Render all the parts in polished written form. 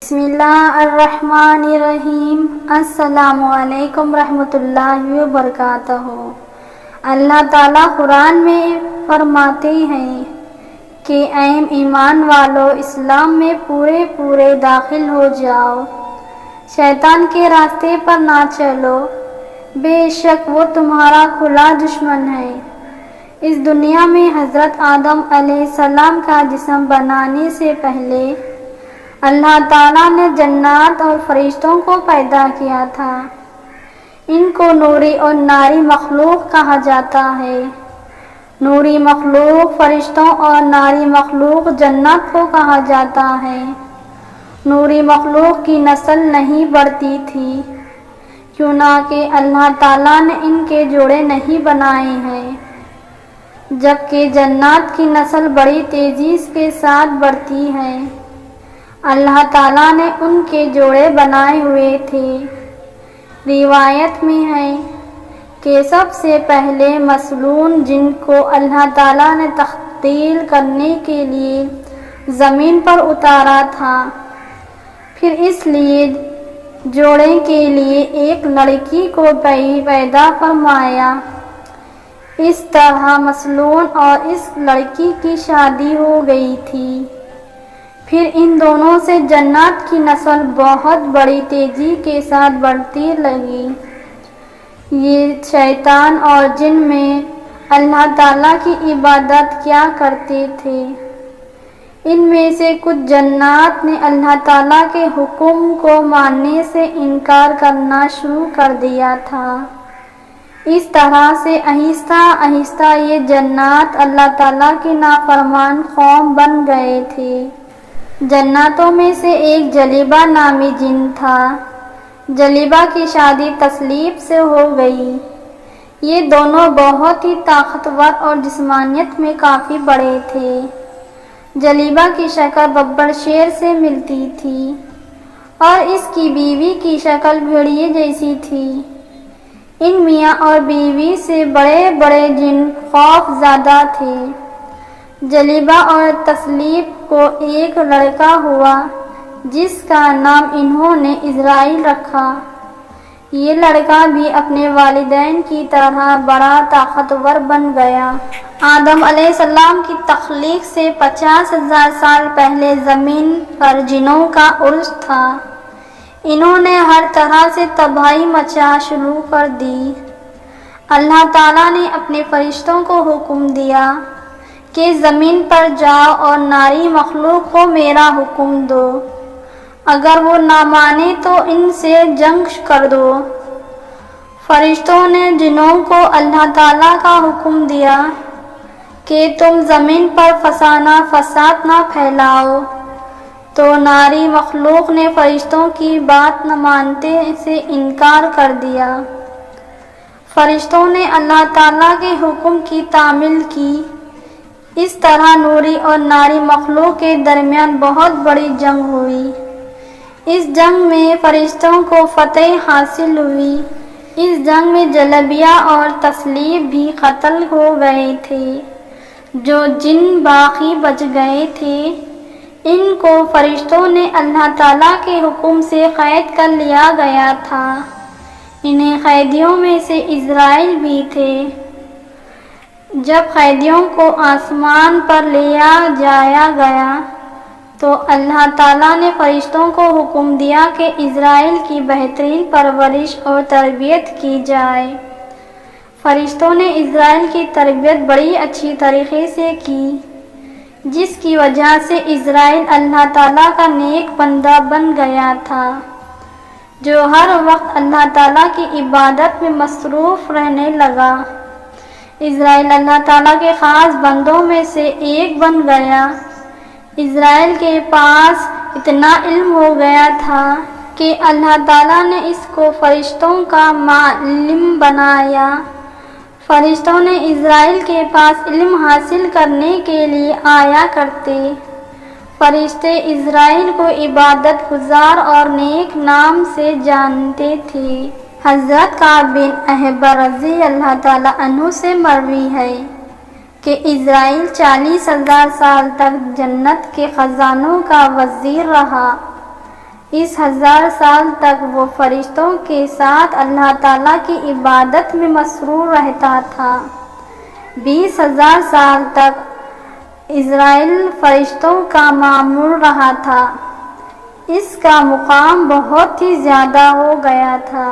بسم اللہ الرحمن الرحیم۔ السلام علیکم رحمۃ اللہ وبرکاتہ۔ اللہ تعالیٰ قرآن میں فرماتے ہیں کہ اے ایمان والو، اسلام میں پورے داخل ہو جاؤ، شیطان کے راستے پر نہ چلو، بے شک وہ تمہارا کھلا دشمن ہے۔ اس دنیا میں حضرت آدم علیہ السلام کا جسم بنانے سے پہلے اللہ تعالیٰ نے جنات اور فرشتوں کو پیدا کیا تھا۔ ان کو نوری اور ناری مخلوق کہا جاتا ہے۔ نوری مخلوق فرشتوں اور ناری مخلوق جنات کو کہا جاتا ہے۔ نوری مخلوق کی نسل نہیں بڑھتی تھی، کیونکہ اللہ تعالیٰ نے ان کے جوڑے نہیں بنائے ہیں، جبکہ جنات کی نسل بڑی تیزی کے ساتھ بڑھتی ہے۔ اللہ تعالیٰ نے ان کے جوڑے بنائے ہوئے تھے۔ روایت میں ہے کہ سب سے پہلے مسلون جن کو اللہ تعالیٰ نے تخلیق کرنے کے لیے زمین پر اتارا تھا، پھر اس لیے جوڑے کے لیے ایک لڑکی کو پیدا فرمایا۔ اس طرح مسلون اور اس لڑکی کی شادی ہو گئی تھی۔ پھر ان دونوں سے جنات کی نسل بہت بڑی تیزی کے ساتھ بڑھتی لگی۔ یہ شیطان اور جن میں اللہ تعالیٰ کی عبادت کیا کرتے تھے۔ ان میں سے کچھ جنات نے اللہ تعالیٰ کے حکم کو ماننے سے انکار کرنا شروع کر دیا تھا۔ اس طرح سے آہستہ آہستہ یہ جنات اللہ تعالیٰ کی نافرمان قوم بن گئے تھے۔ جناتوں میں سے ایک جلیبہ نامی جن تھا۔ جلیبہ کی شادی تسلیب سے ہو گئی۔ یہ دونوں بہت ہی طاقتور اور جسمانیت میں کافی بڑے تھے۔ جلیبہ کی شکل ببر شیر سے ملتی تھی اور اس کی بیوی کی شکل بھیڑیے جیسی تھی۔ ان میاں اور بیوی سے بڑے بڑے جن خوف زدہ تھے۔ جلیبہ اور تسلیب کو ایک لڑکا ہوا جس کا نام انہوں نے اسرائیل رکھا۔ یہ لڑکا بھی اپنے والدین کی طرح بڑا طاقتور بن گیا۔ آدم علیہ السلام کی تخلیق سے 50,000 سال پہلے زمین پر جنوں کا عروج تھا۔ انہوں نے ہر طرح سے تباہی مچا شروع کر دی۔ اللہ تعالیٰ نے اپنے فرشتوں کو حکم دیا کہ زمین پر جاؤ اور ناری مخلوق کو میرا حکم دو، اگر وہ نہ مانے تو ان سے جنگ کر دو۔ فرشتوں نے جنوں کو اللہ تعالیٰ کا حکم دیا کہ تم زمین پر فساد نہ پھیلاؤ، تو ناری مخلوق نے فرشتوں کی بات نہ مانتے سے انکار کر دیا۔ فرشتوں نے اللہ تعالیٰ کے حکم کی تعمیل کی۔ اس طرح نوری اور ناری مخلوق کے درمیان بہت بڑی جنگ ہوئی۔ اس جنگ میں فرشتوں کو فتح حاصل ہوئی۔ اس جنگ میں جلیبہ اور تسلیب بھی قتل ہو گئے تھے۔ جو جن باقی بچ گئے تھے ان کو فرشتوں نے اللہ تعالیٰ کے حکم سے قید کر لیا گیا تھا۔ انہیں قیدیوں میں سے اسرائیل بھی تھے۔ جب قیدیوں کو آسمان پر لے جایا گیا تو اللہ تعالیٰ نے فرشتوں کو حکم دیا کہ اسرائیل کی بہترین پرورش اور تربیت کی جائے۔ فرشتوں نے اسرائیل کی تربیت بڑی اچھی طریقے سے کی، جس کی وجہ سے اسرائیل اللہ تعالیٰ کا نیک بندہ بن گیا تھا، جو ہر وقت اللہ تعالیٰ کی عبادت میں مصروف رہنے لگا۔ اسرائیل اللہ تعالیٰ کے خاص بندوں میں سے ایک بن گیا۔ اسرائیل کے پاس اتنا علم ہو گیا تھا کہ اللہ تعالیٰ نے اس کو فرشتوں کا معلم بنایا۔ فرشتوں نے اسرائیل کے پاس علم حاصل کرنے کے لیے آیا کرتے۔ فرشتے اسرائیل کو عبادت گزار اور نیک نام سے جانتے تھے۔ حضرت کعب بن احبر رضی اللہ تعالیٰ عنہ سے مروی ہے کہ اسرائیل 40,000 سال تک جنت کے خزانوں کا وزیر رہا، اس 1000 سال تک وہ فرشتوں کے ساتھ اللہ تعالیٰ کی عبادت میں مصروف رہتا تھا۔ 20,000 سال تک اسرائیل فرشتوں کا مامور رہا تھا۔ اس کا مقام بہت ہی زیادہ ہو گیا تھا۔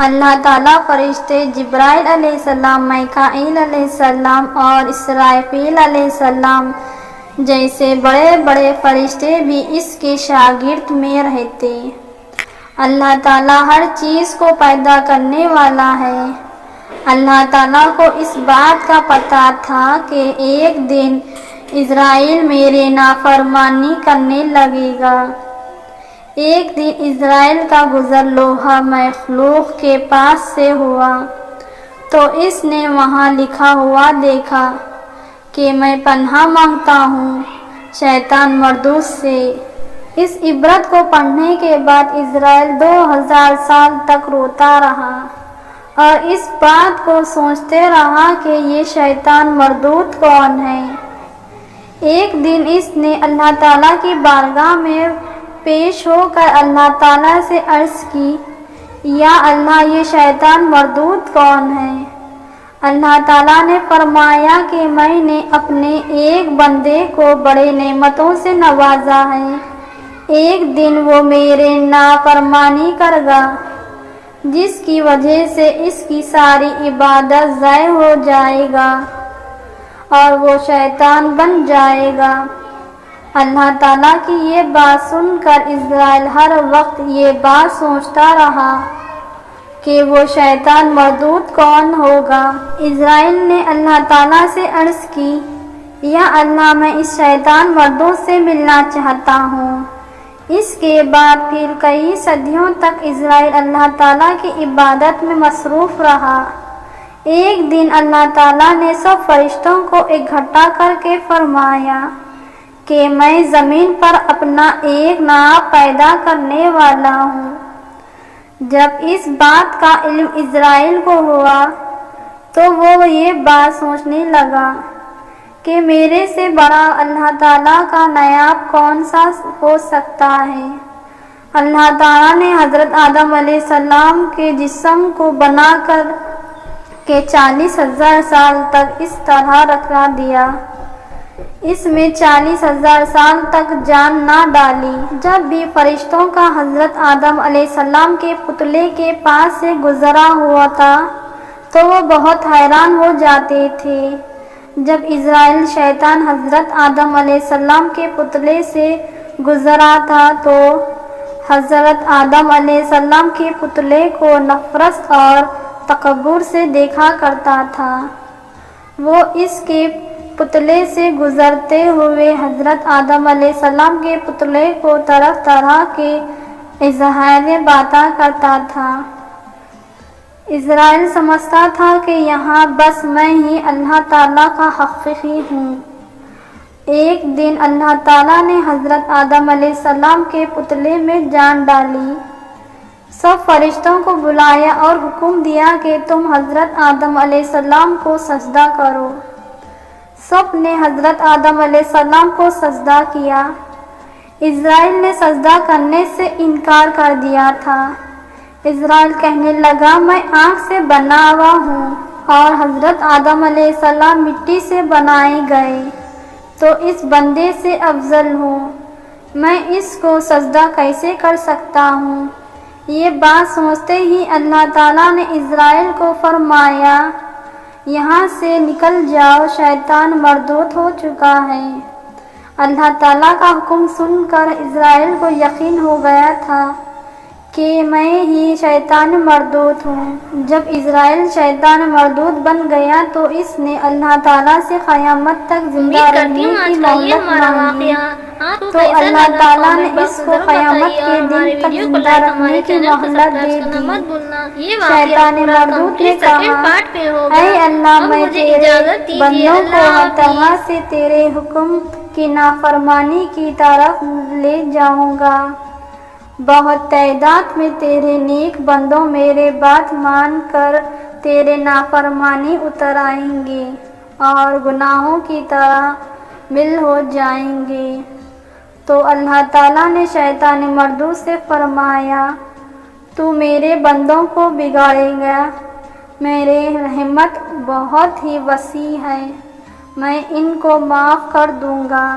اللہ تعالیٰ فرشتے جبرائیل علیہ السلام، میکائیل علیہ السلام اور اسرافیل علیہ السلام جیسے بڑے بڑے فرشتے بھی اس کے شاگرد میں رہتے۔ اللہ تعالیٰ ہر چیز کو پیدا کرنے والا ہے۔ اللہ تعالیٰ کو اس بات کا پتہ تھا کہ ایک دن اسرائیل میرے نافرمانی کرنے لگے گا۔ ایک دن اسرائیل کا گزر لوح مخلوق کے پاس سے ہوا تو اس نے وہاں لکھا ہوا دیکھا کہ میں پناہ مانگتا ہوں شیطان مردود سے۔ اس عبرت کو پڑھنے کے بعد اسرائیل 2000 سال تک روتا رہا اور اس بات کو سوچتے رہا کہ یہ شیطان مردود کون ہے۔ ایک دن اس نے اللہ تعالیٰ کی بارگاہ میں پیش ہو کر اللہ تعالیٰ سے عرض کی، یا اللہ یہ شیطان مردود کون ہے؟ اللہ تعالیٰ نے فرمایا کہ میں نے اپنے ایک بندے کو بڑے نعمتوں سے نوازا ہے، ایک دن وہ میرے نافرمانی کرے گا جس کی وجہ سے اس کی ساری عبادت ضائع ہو جائے گا اور وہ شیطان بن جائے گا۔ اللہ تعالیٰ کی یہ بات سن کر اسرائیل ہر وقت یہ بات سوچتا رہا کہ وہ شیطان مردود کون ہوگا۔ اسرائیل نے اللہ تعالیٰ سے عرض کی، یا اللہ میں اس شیطان مردود سے ملنا چاہتا ہوں۔ اس کے بعد پھر کئی صدیوں تک اسرائیل اللہ تعالیٰ کی عبادت میں مصروف رہا۔ ایک دن اللہ تعالیٰ نے سب فرشتوں کو اکٹھا کر کے فرمایا کہ میں زمین پر اپنا ایک نائب پیدا کرنے والا ہوں۔ جب اس بات کا علم اسرائیل کو ہوا تو وہ یہ بات سوچنے لگا کہ میرے سے بڑا اللہ تعالیٰ کا نائب کون سا ہو سکتا ہے۔ اللہ تعالیٰ نے حضرت آدم علیہ السلام کے جسم کو بنا کر کے 40,000 سال تک اس طرح رکھا دیا، اس میں 40,000 سال تک جان نہ ڈالی۔ جب بھی فرشتوں کا حضرت آدم علیہ السلام کے پتلے کے پاس سے گزرا ہوا تھا تو وہ بہت حیران ہو جاتے تھے۔ جب اسرائیل شیطان حضرت آدم علیہ السلام کے پتلے سے گزرا تھا تو حضرت آدم علیہ السلام کے پتلے کو نفرت اور تکبر سے دیکھا کرتا تھا۔ وہ اس کے پتلے سے گزرتے ہوئے حضرت آدم علیہ السلام کے پتلے کو طرح طرح کے اظہار باتیں کرتا تھا۔ اسرائیل سمجھتا تھا کہ یہاں بس میں ہی اللہ تعالیٰ کا حقیقی ہوں۔ ایک دن اللہ تعالیٰ نے حضرت آدم علیہ السلام کے پتلے میں جان ڈالی، سب فرشتوں کو بلایا اور حکم دیا کہ تم حضرت آدم علیہ السلام کو سجدہ کرو۔ سب نے حضرت آدم علیہ السلام کو سجدہ کیا۔ اسرائیل نے سجدہ کرنے سے انکار کر دیا تھا۔ اسرائیل کہنے لگا، میں آنکھ سے بنا ہوا ہوں اور حضرت آدم علیہ السلام مٹی سے بنائے گئے تو اس بندے سے افضل ہوں، میں اس کو سجدہ کیسے کر سکتا ہوں؟ یہ بات سوچتے ہی اللہ تعالیٰ نے اسرائیل کو فرمایا، یہاں سے نکل جاؤ، شیطان مردود ہو چکا ہے۔ اللہ تعالیٰ کا حکم سن کر اسرائیل کو یقین ہو گیا تھا کہ میں ہی شیطان مردود ہوں۔ جب اسرائیل شیطان مردود بن گیا تو اس نے اللہ تعالیٰ سے قیامت تک زندہ رہنے کی مہلت مانگی تو اللہ تعالیٰ نے اس کو قیامت کے دن تک زندہ رہنے کی مہلت دے دی۔ شیطان مردود نے کہا، اے اللہ، میں تیرے بندوں کو ہر طرح سے تیرے حکم کی نافرمانی کی طرف لے جاؤں گا۔ بہت تعداد میں تیرے نیک بندوں میرے بات مان کر تیرے نافرمانی اتر آئیں گے اور گناہوں کی طرح مل ہو جائیں گے۔ تو اللہ تعالیٰ نے شیطان مردود سے فرمایا تو میرے بندوں کو بگاڑے گا، میرے رحمت بہت ہی وسیع ہے، میں ان کو معاف کر دوں گا۔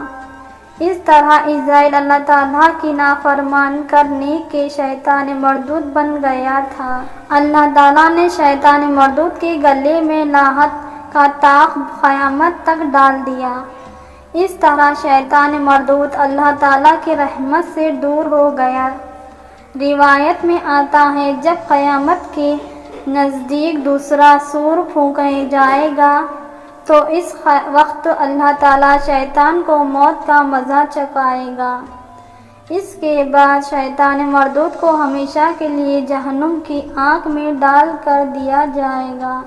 اس طرح اسرائیل اللہ تعالیٰ کی نافرمان کرنے کے شیطان مردود بن گیا تھا۔ اللہ تعالیٰ نے شیطان مردود کے گلے میں لعنت کا طاق قیامت تک ڈال دیا۔ اس طرح شیطان مردود اللہ تعالیٰ کی رحمت سے دور ہو گیا۔ روایت میں آتا ہے جب قیامت کے نزدیک دوسرا سور پھونکا جائے گا تو اس وقت اللہ تعالیٰ شیطان کو موت کا مزہ چکھائے گا۔ اس کے بعد شیطان مردود کو ہمیشہ کے لیے جہنم کی آگ میں ڈال کر دیا جائے گا۔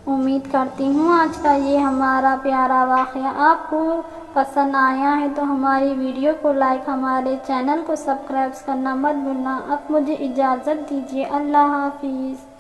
امید کرتی ہوں آج کا یہ ہمارا پیارا واقعہ آپ کو پسند آیا ہے تو ہماری ویڈیو کو لائک، ہمارے چینل کو سبسکرائب کرنا مت بھولنا۔ اب مجھے اجازت دیجیے، اللہ حافظ۔